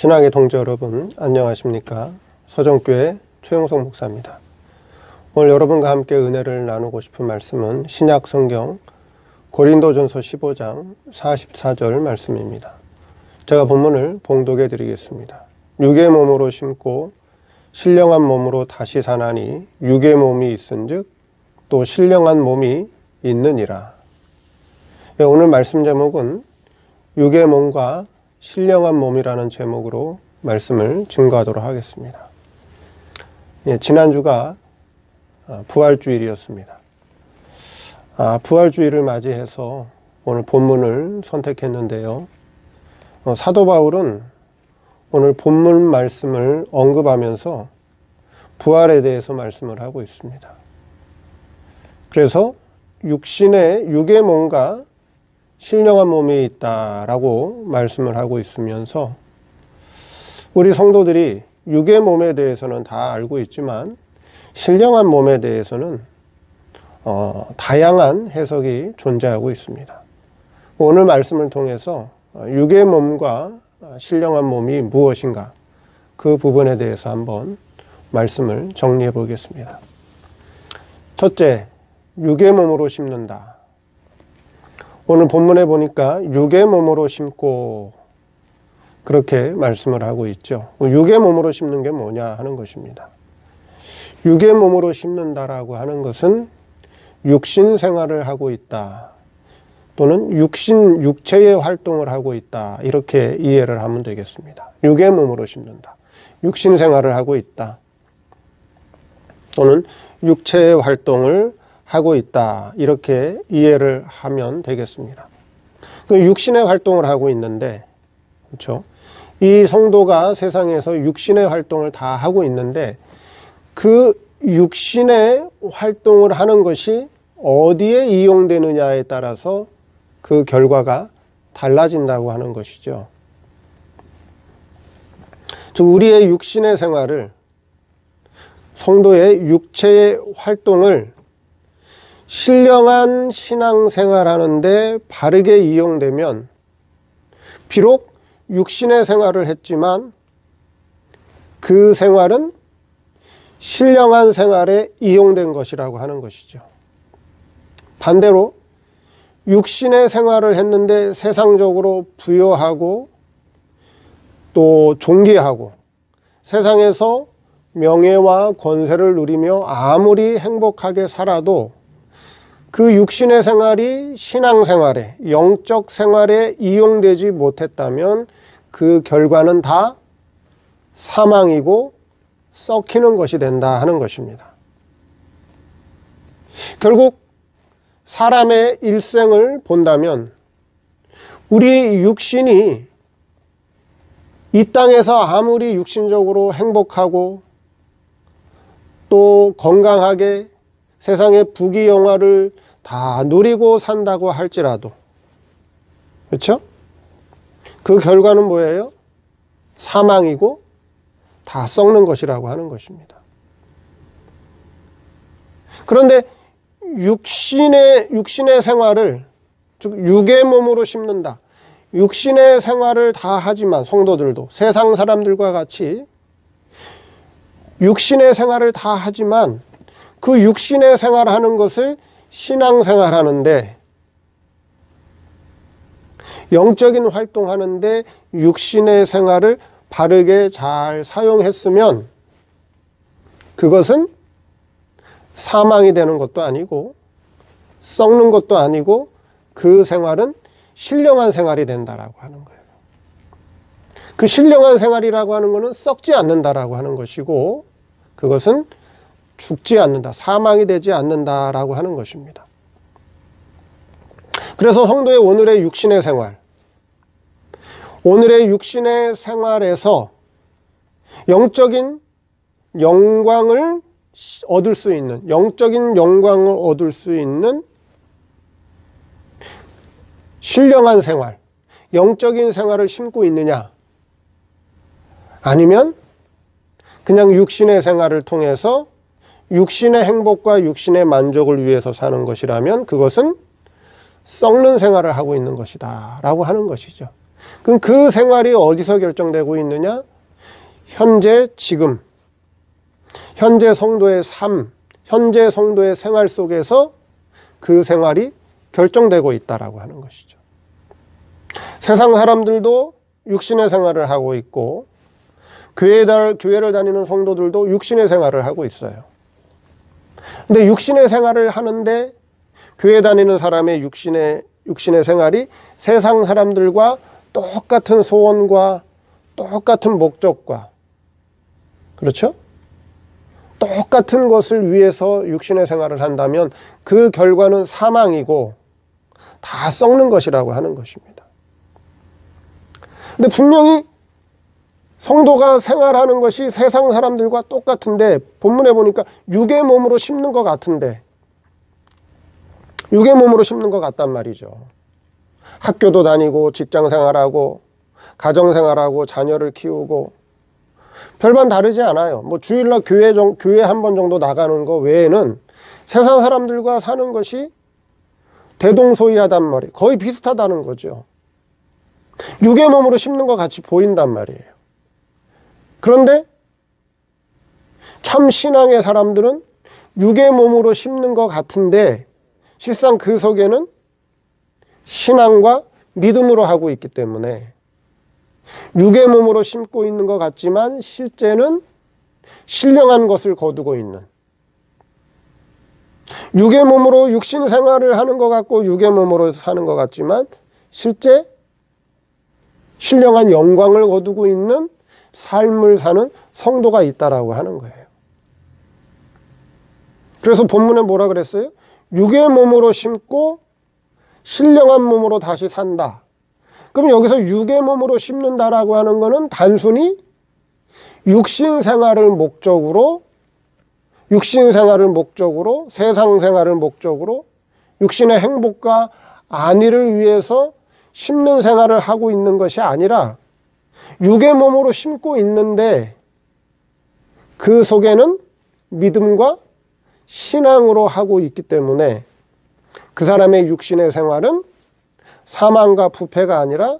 신앙의 동지 여러분, 안녕하십니까? 서정교회 최용석 목사입니다. 오늘 여러분과 함께 은혜를 나누고 싶은 말씀은 신약 성경 고린도전서 15장 44절 말씀입니다. 제가 본문을 봉독해 드리겠습니다. 육의 몸으로 심고 신령한 몸으로 다시 사나니 육의 몸이 있은즉 또 신령한 몸이 있느니라. 오늘 말씀 제목은 육의 몸과 신령한 몸이라는 제목으로 말씀을 증거하도록 하겠습니다. 지난주가 부활주일이었습니다. 부활주일을 맞이해서 오늘 본문을 선택했는데요. 사도 바울은 오늘 본문 말씀을 언급하면서 부활에 대해서 말씀을 하고 있습니다. 그래서 육의 몸과 신령한 몸이 있다라고 말씀을 하고 있으면서 우리 성도들이 육의 몸에 대해서는 다 알고 있지만 신령한 몸에 대해서는 다양한 해석이 존재하고 있습니다. 오늘 말씀을 통해서 육의 몸과 신령한 몸이 무엇인가 그 부분에 대해서 한번 말씀을 정리해 보겠습니다. 첫째, 육의 몸으로 심는다. 오늘 본문에 보니까 육의 몸으로 심고 그렇게 말씀을 하고 있죠. 육의 몸으로 심는 게 뭐냐 하는 것입니다. 육의 몸으로 심는다라고 하는 것은 육신 생활을 하고 있다. 또는 육체의 활동을 하고 있다. 이렇게 이해를 하면 되겠습니다. 육의 몸으로 심는다. 육신 생활을 하고 있다. 또는 육체의 활동을 하고 있다. 이렇게 이해를 하면 되겠습니다. 그 육신의 활동을 하고 있는데, 그렇죠? 이 성도가 세상에서 육신의 활동을 다 하고 있는데, 그 육신의 활동을 하는 것이 어디에 이용되느냐에 따라서 그 결과가 달라진다고 하는 것이죠. 즉, 우리의 육신의 생활을, 성도의 육체의 활동을 신령한 신앙생활 하는데 바르게 이용되면 비록 육신의 생활을 했지만 그 생활은 신령한 생활에 이용된 것이라고 하는 것이죠. 반대로 육신의 생활을 했는데 세상적으로 부여하고 또 존귀하고 세상에서 명예와 권세를 누리며 아무리 행복하게 살아도 그 육신의 생활이 신앙생활에, 영적 생활에 이용되지 못했다면 그 결과는 다 사망이고 썩히는 것이 된다 하는 것입니다. 결국 사람의 일생을 본다면 우리 육신이 이 땅에서 아무리 육신적으로 행복하고 또 건강하게 세상의 부귀영화를 다 누리고 산다고 할지라도, 그렇죠? 그 결과는 뭐예요? 사망이고 다 썩는 것이라고 하는 것입니다. 그런데 육신의 생활을, 즉 육의 몸으로 심는다. 육신의 생활을 다 하지만 성도들도 세상 사람들과 같이 육신의 생활을 다 하지만 그 육신의 생활하는 것을 신앙생활 하는데, 영적인 활동하는데 육신의 생활을 바르게 잘 사용했으면 그것은 사망이 되는 것도 아니고 썩는 것도 아니고 그 생활은 신령한 생활이 된다라고 하는 거예요. 그 신령한 생활이라고 하는 것은 썩지 않는다라고 하는 것이고 그것은 죽지 않는다, 사망이 되지 않는다라고 하는 것입니다. 그래서 성도의 오늘의 육신의 생활, 오늘의 육신의 생활에서 영적인 영광을 얻을 수 있는, 영적인 영광을 얻을 수 있는 신령한 생활, 영적인 생활을 심고 있느냐, 아니면 그냥 육신의 생활을 통해서 육신의 행복과 육신의 만족을 위해서 사는 것이라면 그것은 썩는 생활을 하고 있는 것이다 라고 하는 것이죠. 그럼 그 생활이 어디서 결정되고 있느냐? 현재 지금 현재 성도의 삶, 현재 성도의 생활 속에서 그 생활이 결정되고 있다라고 하는 것이죠. 세상 사람들도 육신의 생활을 하고 있고 교회를 다니는 성도들도 육신의 생활을 하고 있어요. 근데 육신의 생활을 하는데 교회 다니는 사람의 육신의 생활이 세상 사람들과 똑같은 소원과 똑같은 목적과 그렇죠? 똑같은 것을 위해서 육신의 생활을 한다면 그 결과는 사망이고 다 썩는 것이라고 하는 것입니다. 근데 분명히 성도가 생활하는 것이 세상 사람들과 똑같은데 본문에 보니까 육의 몸으로 심는 것 같은데 육의 몸으로 심는 것 같단 말이죠. 학교도 다니고 직장 생활하고 가정 생활하고 자녀를 키우고 별반 다르지 않아요. 뭐 주일날 교회 한 번 정도 나가는 거 외에는 세상 사람들과 사는 것이 대동소이하단 말이에요. 거의 비슷하다는 거죠. 육의 몸으로 심는 것 같이 보인단 말이에요. 그런데 참 신앙의 사람들은 육의 몸으로 심는 것 같은데 실상 그 속에는 신앙과 믿음으로 하고 있기 때문에 육의 몸으로 심고 있는 것 같지만 실제는 신령한 것을 거두고 있는, 육의 몸으로 육신 생활을 하는 것 같고 육의 몸으로 사는 것 같지만 실제 신령한 영광을 거두고 있는 삶을 사는 성도가 있다라고 하는 거예요. 그래서 본문에 뭐라 그랬어요? 육의 몸으로 심고 신령한 몸으로 다시 산다. 그럼 여기서 육의 몸으로 심는다라고 하는 것은 단순히 육신 생활을 목적으로 세상 생활을 목적으로 육신의 행복과 안위를 위해서 심는 생활을 하고 있는 것이 아니라 육의 몸으로 심고 있는데 그 속에는 믿음과 신앙으로 하고 있기 때문에 그 사람의 육신의 생활은 사망과 부패가 아니라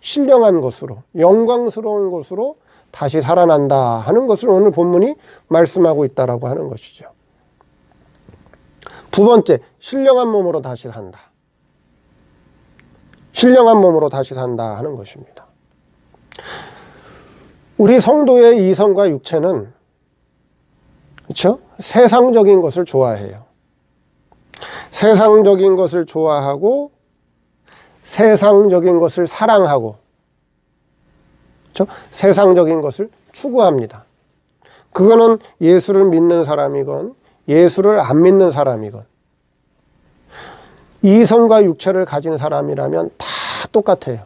신령한 것으로 영광스러운 것으로 다시 살아난다 하는 것을 오늘 본문이 말씀하고 있다라고 하는 것이죠. 두 번째, 신령한 몸으로 다시 산다. 신령한 몸으로 다시 산다 하는 것입니다. 우리 성도의 이성과 육체는 그렇죠? 세상적인 것을 좋아해요. 세상적인 것을 좋아하고 세상적인 것을 사랑하고 그렇죠? 세상적인 것을 추구합니다. 그거는 예수를 믿는 사람이건 예수를 안 믿는 사람이건 이성과 육체를 가진 사람이라면 다 똑같아요.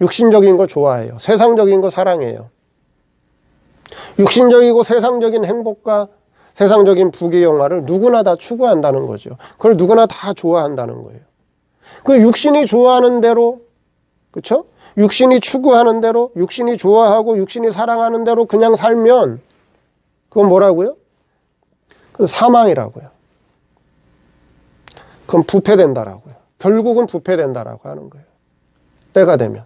육신적인 거 좋아해요. 세상적인 거 사랑해요. 육신적이고 세상적인 행복과 세상적인 부귀영화를 누구나 다 추구한다는 거죠. 그걸 누구나 다 좋아한다는 거예요. 그 육신이 좋아하는 대로, 그렇죠? 육신이 추구하는 대로, 육신이 좋아하고 육신이 사랑하는 대로 그냥 살면 그건 뭐라고요? 그건 사망이라고요. 그건 부패된다라고요. 결국은 부패된다라고 하는 거예요. 때가 되면.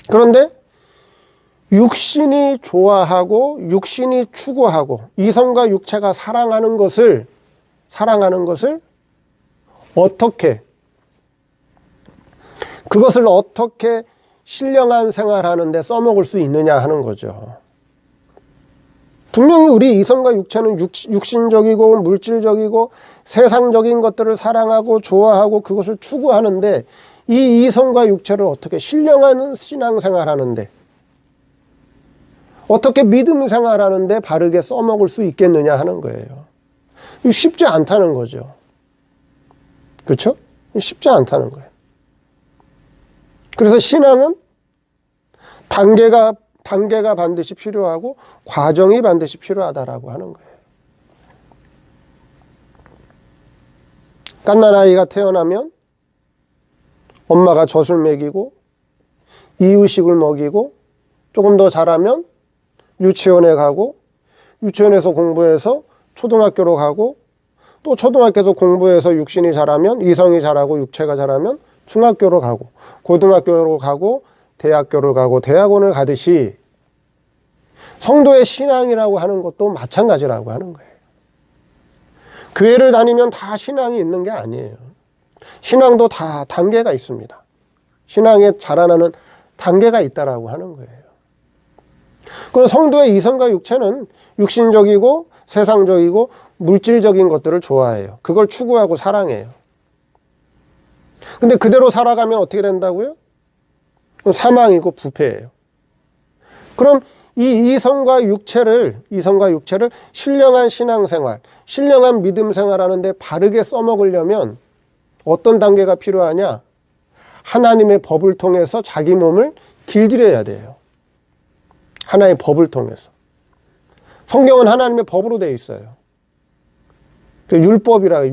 그런데 육신이 좋아하고 육신이 추구하고 이성과 육체가 사랑하는 것을 그것을 어떻게 신령한 생활하는 데 써먹을 수 있느냐 하는 거죠. 분명히 우리 이성과 육체는 육신적이고 물질적이고 세상적인 것들을 사랑하고 좋아하고 그것을 추구하는데 이 이성과 육체를 어떻게 신령한 신앙생활하는데 어떻게 믿음 생활하는데 바르게 써먹을 수 있겠느냐 하는 거예요. 쉽지 않다는 거죠. 그렇죠? 쉽지 않다는 거예요. 그래서 신앙은 단계가 반드시 필요하고 과정이 반드시 필요하다라고 하는 거예요. 갓난아이가 태어나면 엄마가 젖을 먹이고 이유식을 먹이고 조금 더 자라면 유치원에 가고 유치원에서 공부해서 초등학교로 가고 또 초등학교에서 공부해서 육신이 자라면 이성이 자라고 육체가 자라면 중학교로 가고 고등학교로 가고 대학교를 가고 대학원을 가듯이 성도의 신앙이라고 하는 것도 마찬가지라고 하는 거예요. 교회를 다니면 다 신앙이 있는 게 아니에요. 신앙도 다 단계가 있습니다. 신앙에 자라나는 단계가 있다라고 하는 거예요. 그럼 성도의 이성과 육체는 육신적이고 세상적이고 물질적인 것들을 좋아해요. 그걸 추구하고 사랑해요. 근데 그대로 살아가면 어떻게 된다고요? 사망이고 부패예요. 그럼 이 이성과 육체를 신령한 신앙생활, 신령한 믿음 생활하는데 바르게 써먹으려면 어떤 단계가 필요하냐? 하나님의 법을 통해서 자기 몸을 길들여야 돼요. 하나의 법을 통해서. 성경은 하나님의 법으로 되어 있어요. 율법이라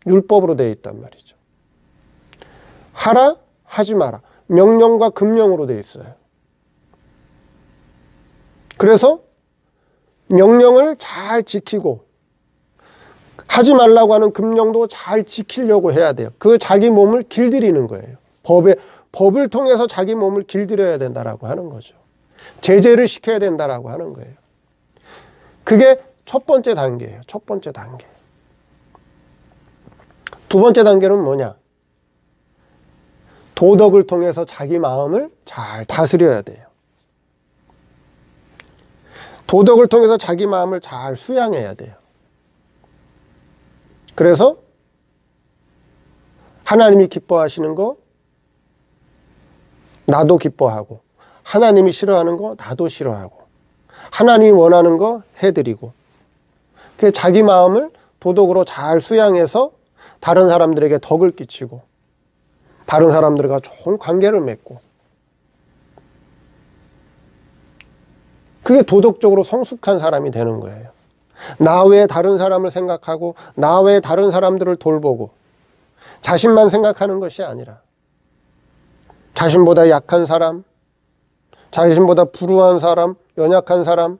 율법으로 되어 있단 말이죠. 하라, 하지 마라. 명령과 금령으로 되어 있어요. 그래서 명령을 잘 지키고 하지 말라고 하는 금령도 잘 지키려고 해야 돼요. 그 자기 몸을 길들이는 거예요. 법을 통해서 자기 몸을 길들여야 된다라고 하는 거죠. 제재를 시켜야 된다라고 하는 거예요. 그게 첫 번째 단계예요. 첫 번째 단계. 두 번째 단계는 뭐냐? 도덕을 통해서 자기 마음을 잘 다스려야 돼요. 도덕을 통해서 자기 마음을 잘 수양해야 돼요. 그래서 하나님이 기뻐하시는 거 나도 기뻐하고, 하나님이 싫어하는 거 나도 싫어하고, 하나님이 원하는 거 해드리고, 그 자기 마음을 도덕으로 잘 수양해서 다른 사람들에게 덕을 끼치고 다른 사람들과 좋은 관계를 맺고, 그게 도덕적으로 성숙한 사람이 되는 거예요. 나 외에 다른 사람을 생각하고 나 외에 다른 사람들을 돌보고 자신만 생각하는 것이 아니라 자신보다 약한 사람, 자신보다 불우한 사람, 연약한 사람,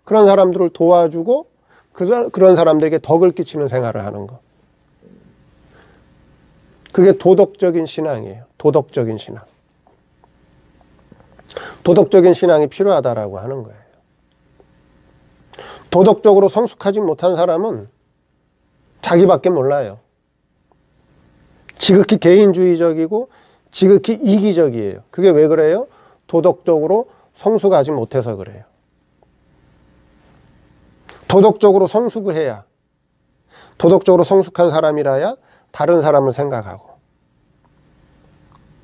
그런 사람들을 도와주고 그런 사람들에게 덕을 끼치는 생활을 하는 것. 그게 도덕적인 신앙이에요. 도덕적인 신앙. 도덕적인 신앙이 필요하다라고 하는 거예요. 도덕적으로 성숙하지 못한 사람은 자기밖에 몰라요. 지극히 개인주의적이고 지극히 이기적이에요. 그게 왜 그래요? 도덕적으로 성숙하지 못해서 그래요. 도덕적으로 성숙을 해야, 도덕적으로 성숙한 사람이라야 다른 사람을 생각하고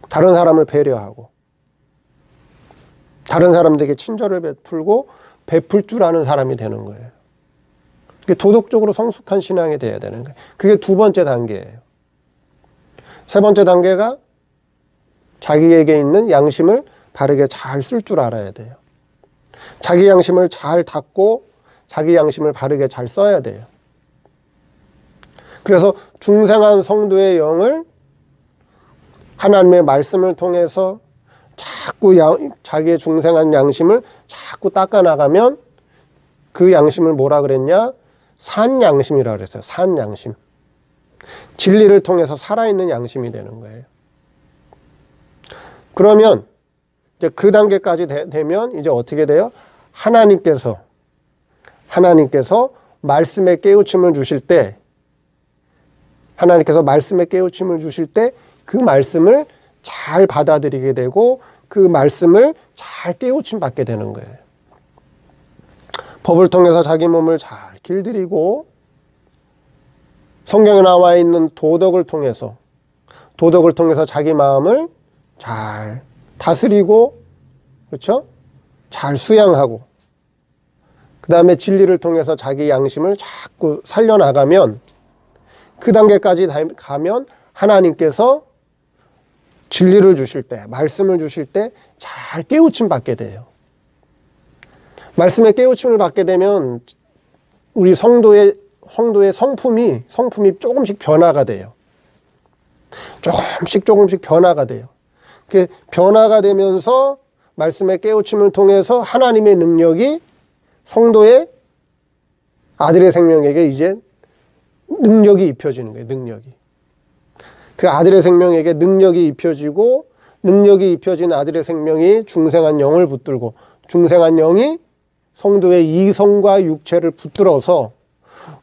다른 사람을 배려하고 다른 사람들에게 친절을 베풀고 베풀 줄 아는 사람이 되는 거예요. 그게 도덕적으로 성숙한 신앙이 돼야 되는 거예요. 그게 두 번째 단계예요. 세 번째 단계가 자기에게 있는 양심을 바르게 잘 쓸 줄 알아야 돼요. 자기 양심을 잘 닦고 자기 양심을 바르게 잘 써야 돼요. 그래서 중생한 성도의 영을 하나님의 말씀을 통해서 자꾸 자기의 중생한 양심을 자꾸 닦아나가면 그 양심을 뭐라 그랬냐? 산양심이라고 그랬어요. 산양심. 진리를 통해서 살아있는 양심이 되는 거예요. 그러면 이제 그 단계까지 되면 이제 어떻게 돼요? 하나님께서 말씀의 깨우침을 주실 때, 하나님께서 말씀의 깨우침을 주실 때 그 말씀을 잘 받아들이게 되고 그 말씀을 잘 깨우침 받게 되는 거예요. 법을 통해서 자기 몸을 잘 길들이고 성경에 나와 있는 도덕을 통해서 자기 마음을 잘 다스리고, 그렇죠? 잘 수양하고, 그 다음에 진리를 통해서 자기 양심을 자꾸 살려나가면, 그 단계까지 가면 하나님께서 진리를 주실 때, 말씀을 주실 때 잘 깨우침 받게 돼요. 말씀의 깨우침을 받게 되면 우리 성도의 성품이 조금씩 변화가 돼요. 조금씩 변화가 돼요. 변화가 되면서 말씀의 깨우침을 통해서 하나님의 능력이 성도의 아들의 생명에게 이제 능력이 입혀지는 거예요. 능력이. 그 아들의 생명에게 능력이 입혀지고 능력이 입혀진 아들의 생명이 중생한 영을 붙들고 중생한 영이 성도의 이성과 육체를 붙들어서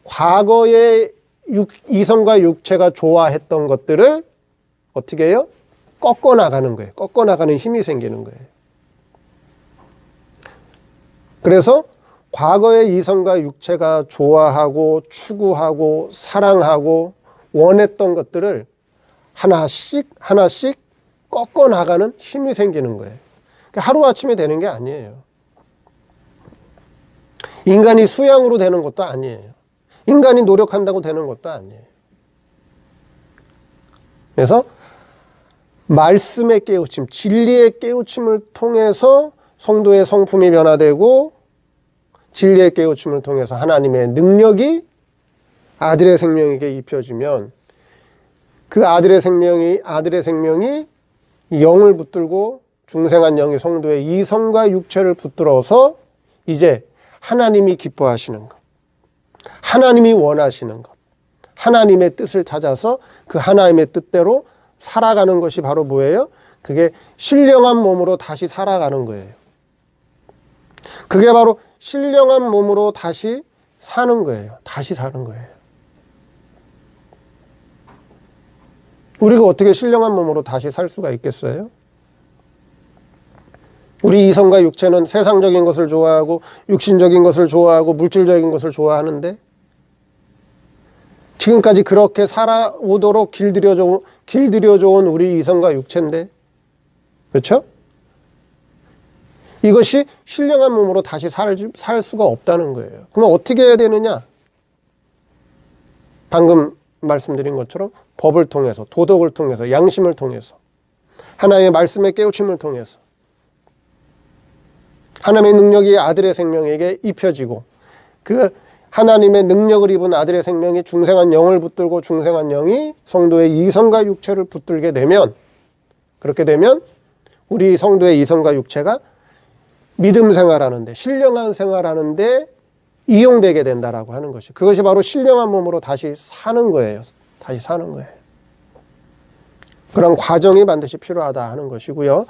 과거에 이성과 육체가 좋아했던 것들을 어떻게 해요? 꺾어나가는 거예요. 꺾어나가는 힘이 생기는 거예요. 그래서 과거의 이성과 육체가 좋아하고 추구하고 사랑하고 원했던 것들을 하나씩 하나씩 꺾어나가는 힘이 생기는 거예요. 하루아침에 되는 게 아니에요. 인간이 수양으로 되는 것도 아니에요. 인간이 노력한다고 되는 것도 아니에요. 그래서 말씀의 깨우침, 진리의 깨우침을 통해서 성도의 성품이 변화되고 진리의 깨우침을 통해서 하나님의 능력이 아들의 생명에게 입혀지면 그 아들의 생명이 영을 붙들고 중생한 영이 성도의 이성과 육체를 붙들어서 이제 하나님이 기뻐하시는 것, 하나님이 원하시는 것, 하나님의 뜻을 찾아서 그 하나님의 뜻대로 살아가는 것이 바로 뭐예요? 그게 신령한 몸으로 다시 살아가는 거예요. 그게 바로 신령한 몸으로 다시 사는 거예요. 다시 사는 거예요. 우리가 어떻게 신령한 몸으로 다시 살 수가 있겠어요? 우리 이성과 육체는 세상적인 것을 좋아하고 육신적인 것을 좋아하고 물질적인 것을 좋아하는데 지금까지 그렇게 살아오도록 길들여져온 우리 이성과 육체인데, 그렇죠? 이것이 신령한 몸으로 다시 살 수가 없다는 거예요. 그럼 어떻게 해야 되느냐? 방금 말씀드린 것처럼 법을 통해서, 도덕을 통해서, 양심을 통해서, 하나님의 말씀의 깨우침을 통해서 하나님의 능력이 아들의 생명에게 입혀지고 그 하나님의 능력을 입은 아들의 생명이 중생한 영을 붙들고 중생한 영이 성도의 이성과 육체를 붙들게 되면, 그렇게 되면 우리 성도의 이성과 육체가 믿음 생활하는데, 신령한 생활하는데 이용되게 된다라고 하는 것이, 그것이 바로 신령한 몸으로 다시 사는 거예요. 다시 사는 거예요. 그런 과정이 반드시 필요하다 하는 것이고요.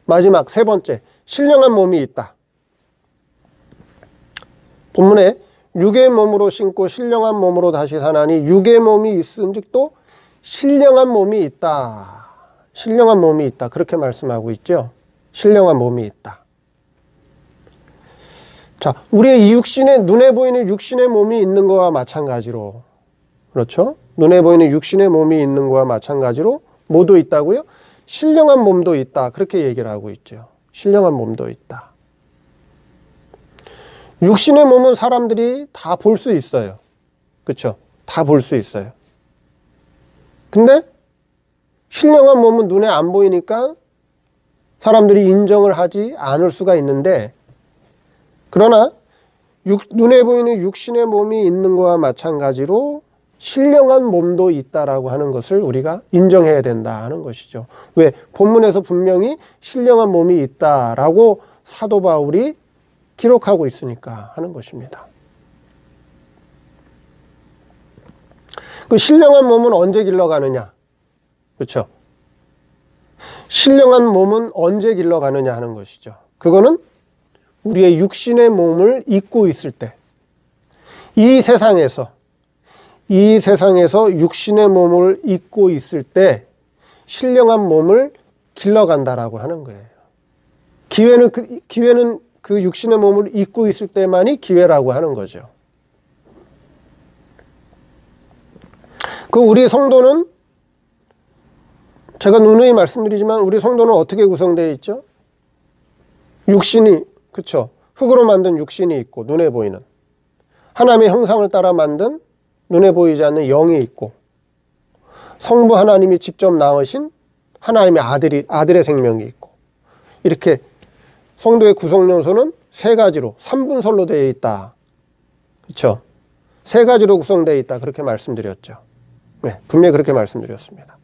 마지막 세 번째, 신령한 몸이 있다. 본문에 육의 몸으로 신고 신령한 몸으로 다시 사나니 육의 몸이 있은즉도 신령한 몸이 있다. 신령한 몸이 있다. 그렇게 말씀하고 있죠. 신령한 몸이 있다. 자, 우리의 이 육신에, 눈에 보이는 육신의 몸이 있는 것과 마찬가지로, 그렇죠? 눈에 보이는 육신의 몸이 있는 것과 마찬가지로 뭐도 있다고요? 신령한 몸도 있다. 그렇게 얘기를 하고 있죠. 신령한 몸도 있다. 육신의 몸은 사람들이 다 볼 수 있어요. 그렇죠? 다 볼 수 있어요. 근데 신령한 몸은 눈에 안 보이니까 사람들이 인정을 하지 않을 수가 있는데, 그러나 눈에 보이는 육신의 몸이 있는 것과 마찬가지로 신령한 몸도 있다라고 하는 것을 우리가 인정해야 된다 하는 것이죠. 왜? 본문에서 분명히 신령한 몸이 있다라고 사도 바울이 기록하고 있으니까 하는 것입니다. 그 신령한 몸은 언제 길러가느냐? 그렇죠? 신령한 몸은 언제 길러가느냐 하는 것이죠. 그거는 우리의 육신의 몸을 입고 있을 때, 이 세상에서 육신의 몸을 입고 있을 때 신령한 몸을 길러간다라고 하는 거예요. 기회는 그 육신의 몸을 입고 있을 때만이 기회라고 하는 거죠. 그 우리 성도는, 제가 누누이 말씀드리지만 우리 성도는 어떻게 구성되어 있죠? 육신이, 그렇죠? 흙으로 만든 육신이 있고 눈에 보이는, 하나님의 형상을 따라 만든 눈에 보이지 않는 영이 있고, 성부 하나님이 직접 낳으신 하나님의 아들의 생명이 있고, 이렇게 성도의 구성 요소는 세 가지로, 3분설로 되어 있다. 그렇죠? 세 가지로 구성되어 있다. 그렇게 말씀드렸죠. 네, 분명히 그렇게 말씀드렸습니다.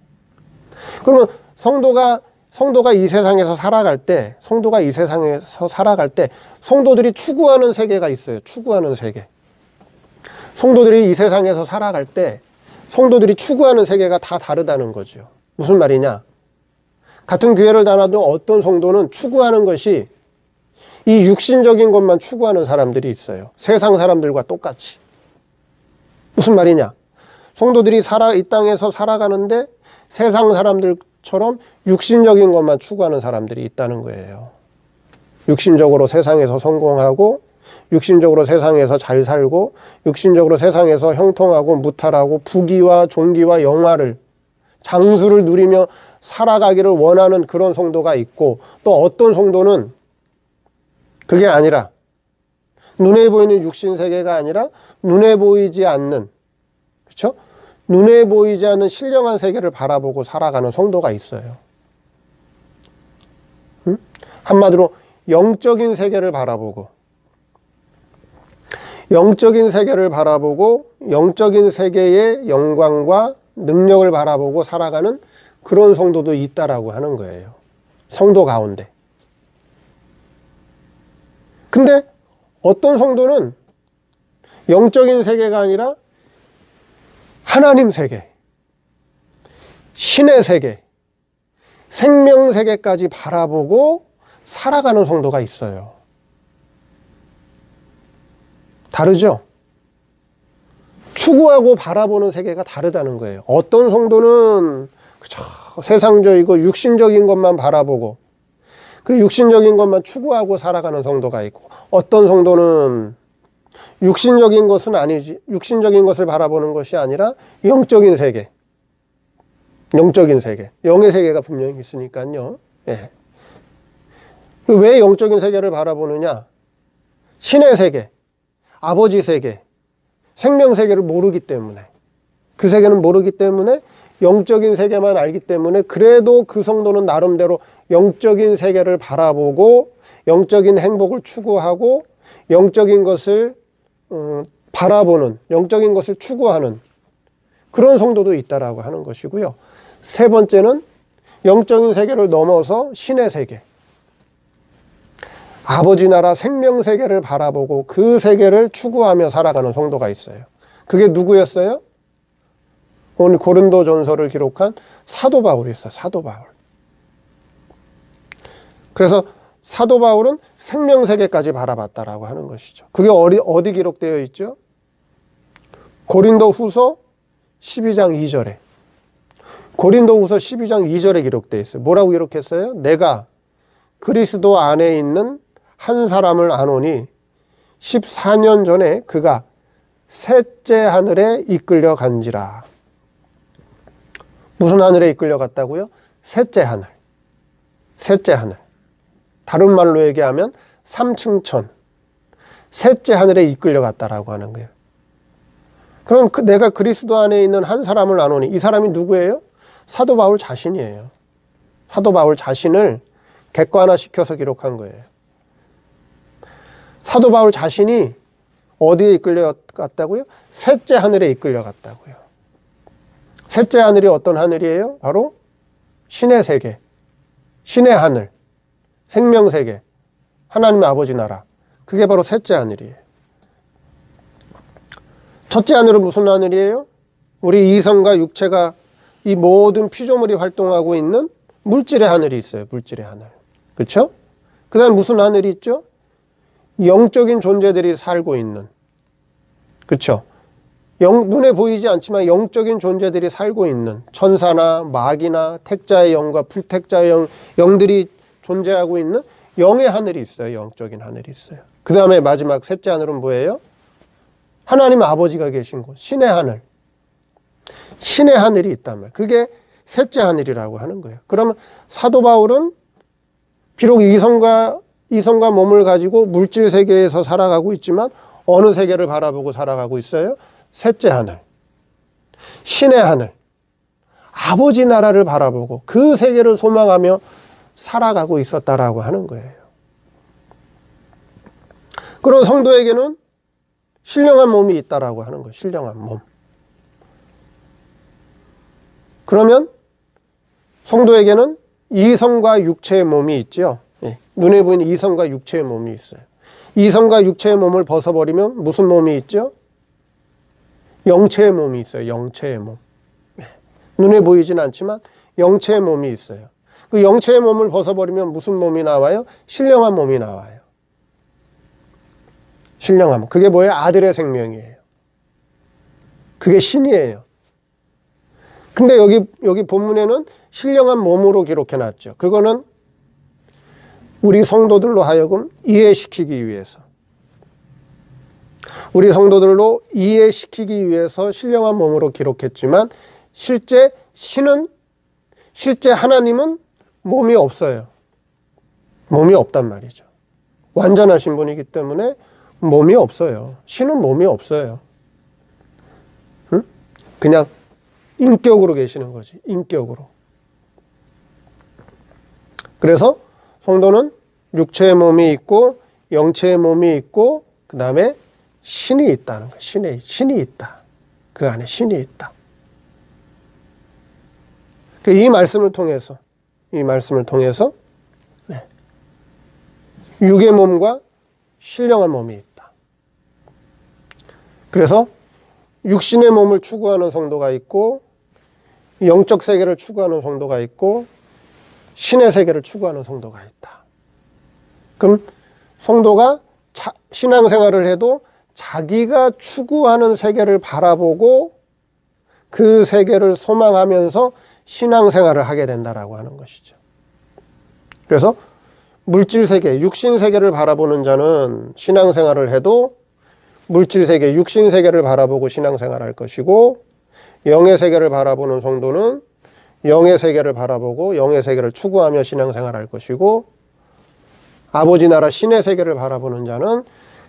그러면 성도가 이 세상에서 살아갈 때, 성도들이 추구하는 세계가 있어요. 추구하는 세계. 성도들이 이 세상에서 살아갈 때 성도들이 추구하는 세계가 다 다르다는 거죠. 무슨 말이냐? 같은 교회를 다녀도 어떤 성도는 추구하는 것이 이 육신적인 것만 추구하는 사람들이 있어요. 세상 사람들과 똑같이. 무슨 말이냐? 성도들이 이 땅에서 살아가는데 세상 사람들처럼 육신적인 것만 추구하는 사람들이 있다는 거예요. 육신적으로 세상에서 성공하고, 육신적으로 세상에서 잘 살고, 육신적으로 세상에서 형통하고 무탈하고 부귀와 종기와 영화를, 장수를 누리며 살아가기를 원하는 그런 성도가 있고, 또 어떤 성도는 그게 아니라 눈에 보이는 육신 세계가 아니라 눈에 보이지 않는, 그렇죠? 눈에 보이지 않는 신령한 세계를 바라보고 살아가는 성도가 있어요. 한마디로 영적인 세계를 바라보고, 영적인 세계를 바라보고 영적인 세계의 영광과 능력을 바라보고 살아가는 그런 성도도 있다라고 하는 거예요. 성도 가운데. 근데 어떤 성도는 영적인 세계가 아니라 하나님 세계, 신의 세계, 생명 세계까지 바라보고 살아가는 성도가 있어요. 다르죠? 추구하고 바라보는 세계가 다르다는 거예요. 어떤 성도는 그저 세상적이고 육신적인 것만 바라보고 그 육신적인 것만 추구하고 살아가는 성도가 있고, 어떤 성도는 육신적인 것은 아니지, 육신적인 것을 바라보는 것이 아니라 영적인 세계, 영적인 세계, 영의 세계가 분명히 있으니까요. 예. 왜 영적인 세계를 바라보느냐? 신의 세계, 아버지 세계, 생명 세계를 모르기 때문에, 그 세계는 모르기 때문에 영적인 세계만 알기 때문에, 그래도 그 성도는 나름대로 영적인 세계를 바라보고 영적인 행복을 추구하고 영적인 것을 바라보는, 영적인 것을 추구하는 그런 성도도 있다라고 하는 것이고요. 세 번째는 영적인 세계를 넘어서 신의 세계, 아버지 나라 생명 세계를 바라보고 그 세계를 추구하며 살아가는 성도가 있어요. 그게 누구였어요? 오늘 고린도 전서를 기록한 사도 바울이 있어요. 사도 바울. 그래서 사도 바울은 생명 세계까지 바라봤다라고 하는 것이죠. 그게 어디 기록되어 있죠? 고린도 후서 12장 2절에. 고린도 후서 12장 2절에 기록되어 있어요. 뭐라고 기록했어요? 내가 그리스도 안에 있는 한 사람을 아노니 14년 전에 그가 셋째 하늘에 이끌려 간지라. 무슨 하늘에 이끌려 갔다고요? 셋째 하늘. 셋째 하늘. 다른 말로 얘기하면 삼층천. 셋째 하늘에 이끌려 갔다라고 하는 거예요. 그럼 내가 그리스도 안에 있는 한 사람을 아노니, 이 사람이 누구예요? 사도 바울 자신이에요. 사도 바울 자신을 객관화시켜서 기록한 거예요. 사도 바울 자신이 어디에 이끌려 갔다고요? 셋째 하늘에 이끌려 갔다고요. 셋째 하늘이 어떤 하늘이에요? 바로 신의 세계, 신의 하늘, 생명 세계, 하나님의 아버지 나라. 그게 바로 셋째 하늘이에요. 첫째 하늘은 무슨 하늘이에요? 우리 이성과 육체가, 이 모든 피조물이 활동하고 있는 물질의 하늘이 있어요. 물질의 하늘. 그렇죠? 그 다음에 무슨 하늘이 있죠? 영적인 존재들이 살고 있는, 그렇죠? 눈에 보이지 않지만 영적인 존재들이 살고 있는 천사나 마귀나 택자의 영과 불택자의 영들이 존재하고 있는 영의 하늘이 있어요. 영적인 하늘이 있어요. 그 다음에 마지막 셋째 하늘은 뭐예요? 하나님 아버지가 계신 곳, 신의 하늘. 신의 하늘이 있단 말이에요. 그게 셋째 하늘이라고 하는 거예요. 그러면 사도 바울은 비록 이성과 몸을 가지고 물질 세계에서 살아가고 있지만 어느 세계를 바라보고 살아가고 있어요? 셋째 하늘, 신의 하늘, 아버지 나라를 바라보고 그 세계를 소망하며 살아가고 있었다라고 하는 거예요. 그런 성도에게는 신령한 몸이 있다라고 하는 거예요. 신령한 몸. 그러면 성도에게는 이성과 육체의 몸이 있죠. 눈에 보이는 이성과 육체의 몸이 있어요. 이성과 육체의 몸을 벗어버리면 무슨 몸이 있죠? 영체의 몸이 있어요. 영체의 몸. 눈에 보이진 않지만 영체의 몸이 있어요. 그 영체의 몸을 벗어버리면 무슨 몸이 나와요? 신령한 몸이 나와요. 신령한 몸. 그게 뭐예요? 아들의 생명이에요. 그게 신이에요. 근데 여기 본문에는 신령한 몸으로 기록해놨죠. 그거는 우리 성도들로 하여금 이해시키기 위해서. 우리 성도들로 이해시키기 위해서 신령한 몸으로 기록했지만 실제 하나님은 몸이 없어요. 몸이 없단 말이죠. 완전하신 분이기 때문에 몸이 없어요. 신은 몸이 없어요. 응? 그냥 인격으로 계시는 거지. 인격으로. 그래서 성도는 육체의 몸이 있고 영체의 몸이 있고 그 다음에 신이 있다는 거예요. 신이 있다. 그 안에 신이 있다. 이 말씀을 통해서 육의 몸과 신령한 몸이 있다. 그래서 육신의 몸을 추구하는 성도가 있고 영적 세계를 추구하는 성도가 있고 신의 세계를 추구하는 성도가 있다. 그럼 성도가 신앙생활을 해도 자기가 추구하는 세계를 바라보고 그 세계를 소망하면서 신앙생활을 하게 된다라고 하는 것이죠. 그래서 물질세계, 육신세계를 바라보는 자는 신앙생활을 해도 물질세계, 육신세계를 바라보고 신앙생활을 할 것이고 영의 세계를 바라보는 성도는 영의 세계를 바라보고 영의 세계를 추구하며 신앙생활을 할 것이고 아버지 나라 신의 세계를 바라보는 자는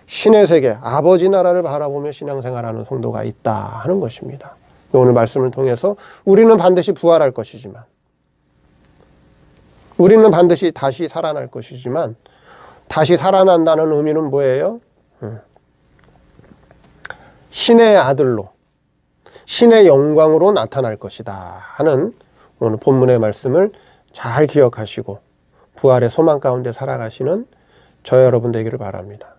신의 세계, 아버지 나라를 바라보며 신앙생활하는 성도가 있다 하는 것입니다. 오늘 말씀을 통해서 우리는 반드시 부활할 것이지만 우리는 반드시 다시 살아날 것이지만 다시 살아난다는 의미는 뭐예요? 신의 아들로 신의 영광으로 나타날 것이다 하는 오늘 본문의 말씀을 잘 기억하시고 부활의 소망 가운데 살아가시는 저 여러분 되기를 바랍니다.